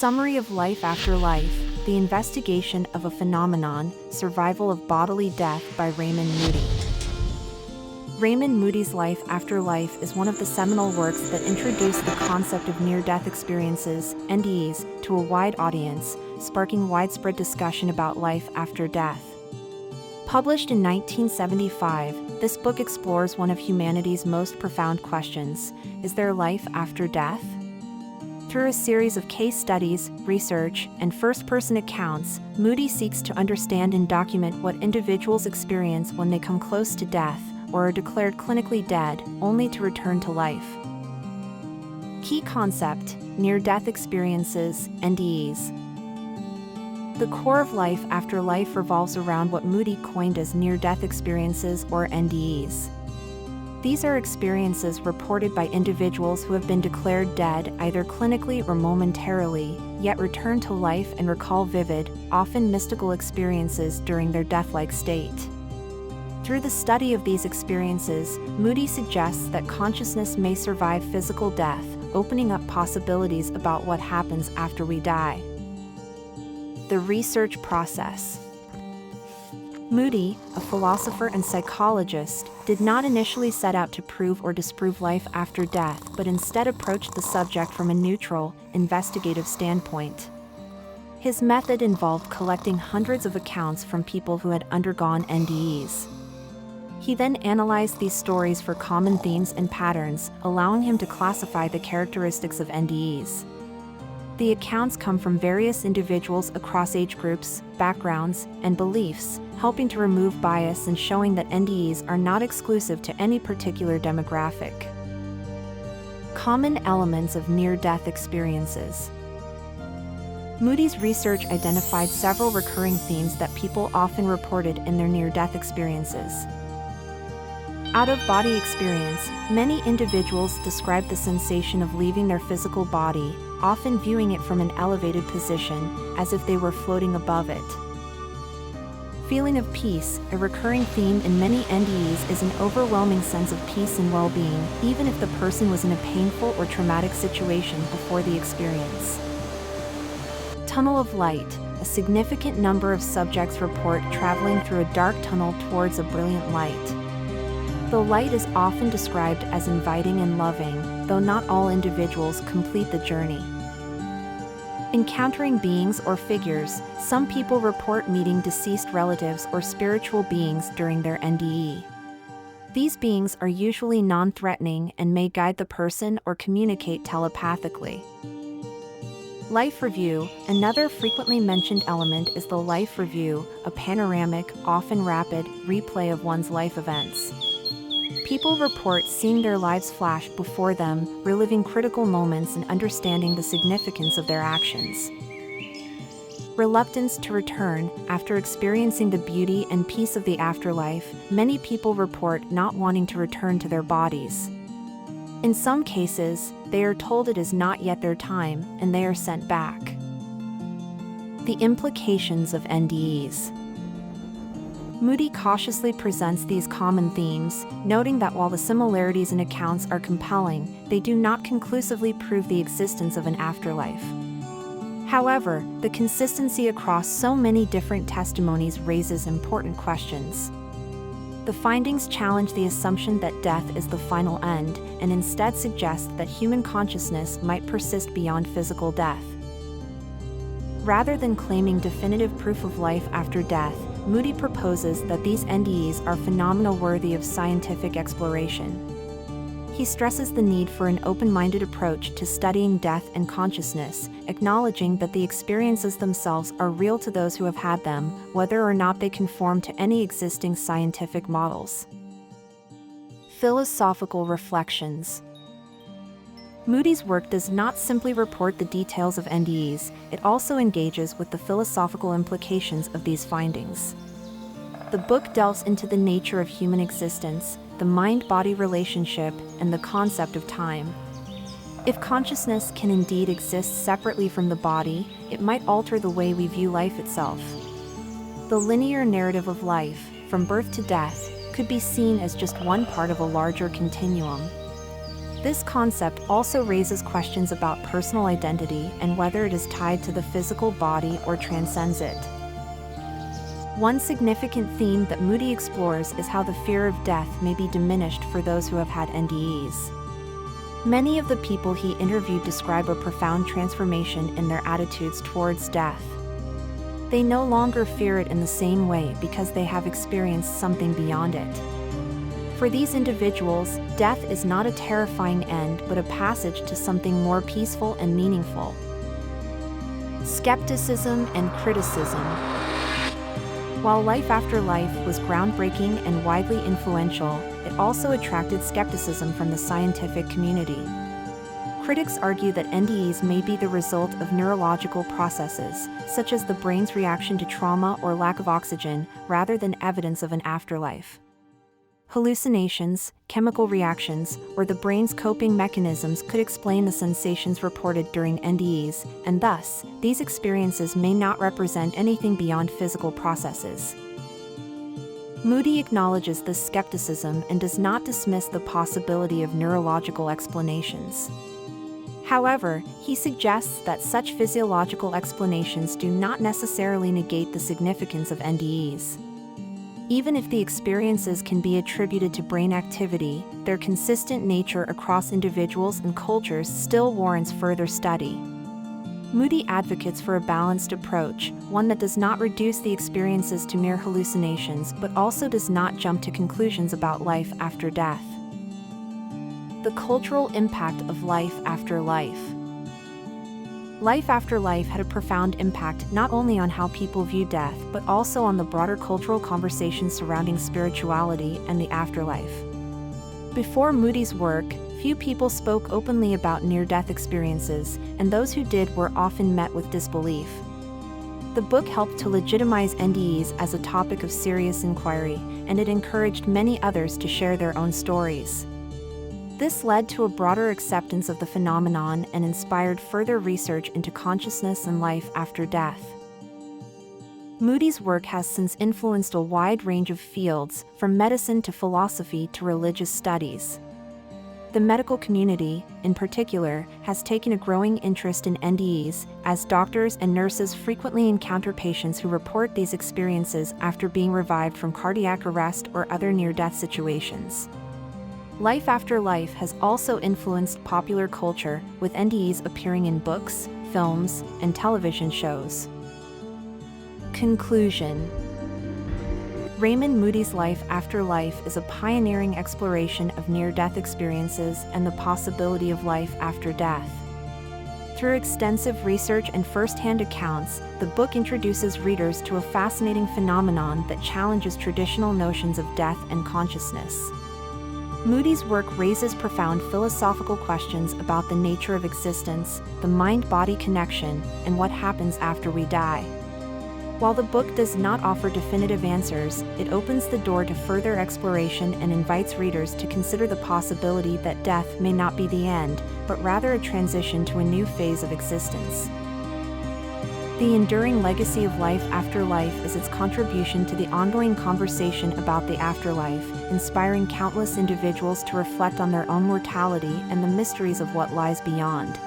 Summary of Life After Life, The Investigation of a Phenomenon, Survival of Bodily Death by Raymond Moody. Raymond Moody's Life After Life is one of the seminal works that introduced the concept of near-death experiences, NDEs, to a wide audience, sparking widespread discussion about life after death. Published in 1975, this book explores one of humanity's most profound questions: is there life after death? Through a series of case studies, research, and first-person accounts, Moody seeks to understand and document what individuals experience when they come close to death, or are declared clinically dead, only to return to life. Key concept: near-death experiences, NDEs. The core of life after life revolves around what Moody coined as near-death experiences, or NDEs. These are experiences reported by individuals who have been declared dead either clinically or momentarily, yet return to life and recall vivid, often mystical experiences during their death-like state. Through the study of these experiences, Moody suggests that consciousness may survive physical death, opening up possibilities about what happens after we die. The research process. Moody, a philosopher and psychologist, did not initially set out to prove or disprove life after death, but instead approached the subject from a neutral, investigative standpoint. His method involved collecting hundreds of accounts from people who had undergone NDEs. He then analyzed these stories for common themes and patterns, allowing him to classify the characteristics of NDEs. The accounts come from various individuals across age groups, backgrounds, and beliefs, helping to remove bias and showing that NDEs are not exclusive to any particular demographic. Common elements of near-death experiences. Moody's research identified several recurring themes that people often reported in their near-death experiences. Out-of-body experience. Many individuals describe the sensation of leaving their physical body, often viewing it from an elevated position, as if they were floating above it. Feeling of peace. A recurring theme in many NDEs is an overwhelming sense of peace and well-being, even if the person was in a painful or traumatic situation before the experience. Tunnel of light. A significant number of subjects report traveling through a dark tunnel towards a brilliant light. The light is often described as inviting and loving, though not all individuals complete the journey. Encountering beings or figures. Some people report meeting deceased relatives or spiritual beings during their NDE. These beings are usually non-threatening and may guide the person or communicate telepathically. Life review. Another frequently mentioned element is the life review, a panoramic, often rapid, replay of one's life events. People report seeing their lives flash before them, reliving critical moments and understanding the significance of their actions. Reluctance to return. After experiencing the beauty and peace of the afterlife, many people report not wanting to return to their bodies. In some cases, they are told it is not yet their time, and they are sent back. The implications of NDEs. Moody cautiously presents these common themes, noting that while the similarities in accounts are compelling, they do not conclusively prove the existence of an afterlife. However, the consistency across so many different testimonies raises important questions. The findings challenge the assumption that death is the final end, and instead suggest that human consciousness might persist beyond physical death. Rather than claiming definitive proof of life after death, Moody proposes that these NDEs are phenomena worthy of scientific exploration. He stresses the need for an open-minded approach to studying death and consciousness, acknowledging that the experiences themselves are real to those who have had them, whether or not they conform to any existing scientific models. Philosophical reflections. Moody's work does not simply report the details of NDEs, it also engages with the philosophical implications of these findings. The book delves into the nature of human existence, the mind-body relationship, and the concept of time. If consciousness can indeed exist separately from the body, it might alter the way we view life itself. The linear narrative of life, from birth to death, could be seen as just one part of a larger continuum. This concept also raises questions about personal identity and whether it is tied to the physical body or transcends it. One significant theme that Moody explores is how the fear of death may be diminished for those who have had NDEs. Many of the people he interviewed describe a profound transformation in their attitudes towards death. They no longer fear it in the same way because they have experienced something beyond it. For these individuals, death is not a terrifying end but a passage to something more peaceful and meaningful. Skepticism and criticism. While Life After Life was groundbreaking and widely influential, it also attracted skepticism from the scientific community. Critics argue that NDEs may be the result of neurological processes, such as the brain's reaction to trauma or lack of oxygen, rather than evidence of an afterlife. Hallucinations, chemical reactions, or the brain's coping mechanisms could explain the sensations reported during NDEs, and thus, these experiences may not represent anything beyond physical processes. Moody acknowledges this skepticism and does not dismiss the possibility of neurological explanations. However, he suggests that such physiological explanations do not necessarily negate the significance of NDEs. Even if the experiences can be attributed to brain activity, their consistent nature across individuals and cultures still warrants further study. Moody advocates for a balanced approach, one that does not reduce the experiences to mere hallucinations but also does not jump to conclusions about life after death. The cultural impact of life after life. Life After Life had a profound impact not only on how people view death but also on the broader cultural conversation surrounding spirituality and the afterlife. Before Moody's work, few people spoke openly about near-death experiences, and those who did were often met with disbelief. The book helped to legitimize NDEs as a topic of serious inquiry, and it encouraged many others to share their own stories. This led to a broader acceptance of the phenomenon and inspired further research into consciousness and life after death. Moody's work has since influenced a wide range of fields, from medicine to philosophy to religious studies. The medical community, in particular, has taken a growing interest in NDEs, as doctors and nurses frequently encounter patients who report these experiences after being revived from cardiac arrest or other near-death situations. Life After Life has also influenced popular culture, with NDEs appearing in books, films, and television shows. Conclusion. Raymond Moody's Life After Life is a pioneering exploration of near-death experiences and the possibility of life after death. Through extensive research and first-hand accounts, the book introduces readers to a fascinating phenomenon that challenges traditional notions of death and consciousness. Moody's work raises profound philosophical questions about the nature of existence, the mind-body connection, and what happens after we die. While the book does not offer definitive answers, it opens the door to further exploration and invites readers to consider the possibility that death may not be the end, but rather a transition to a new phase of existence. The enduring legacy of Life After Life is its contribution to the ongoing conversation about the afterlife, inspiring countless individuals to reflect on their own mortality and the mysteries of what lies beyond.